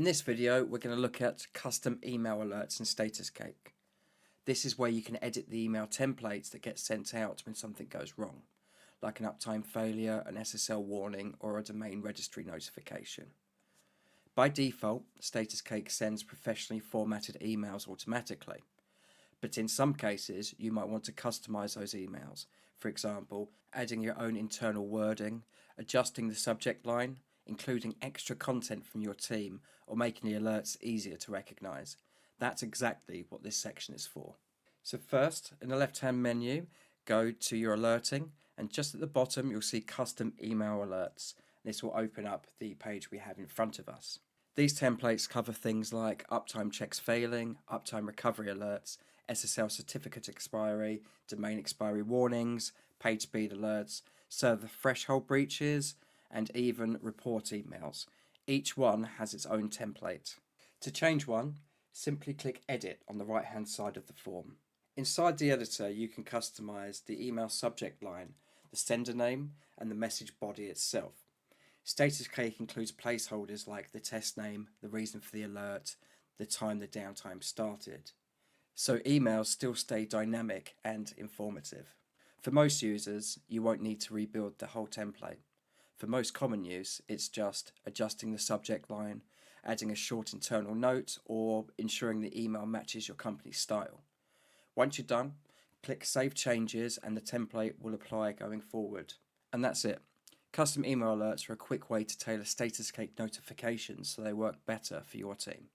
In this video, we're going to look at custom email alerts in StatusCake. This is where you can edit the email templates that get sent out when something goes wrong, like an uptime failure, an SSL warning, or a domain registry notification. By default, StatusCake sends professionally formatted emails automatically, but in some cases you might want to customize those emails, for example, adding your own internal wording, adjusting the subject line, including extra content from your team, or making the alerts easier to recognize. That's exactly what this section is for. So first, in the left-hand menu, go to your alerting, and just at the bottom you'll see custom email alerts. This will open up the page we have in front of us. These templates cover things like uptime checks failing, uptime recovery alerts, SSL certificate expiry, domain expiry warnings, page speed alerts, server threshold breaches, and even report emails. Each one has its own template. To change one, simply click Edit on the right hand side of the form. Inside the editor you can customize the email subject line, the sender name, and the message body itself. StatusCake includes placeholders like the test name, the reason for the alert, the time the downtime started. So emails still stay dynamic and informative. For most users, you won't need to rebuild the whole template. For most common use, it's just adjusting the subject line, adding a short internal note, or ensuring the email matches your company's style. Once you're done, click Save Changes and the template will apply going forward. And that's it. Custom email alerts are a quick way to tailor StatusCake notifications so they work better for your team.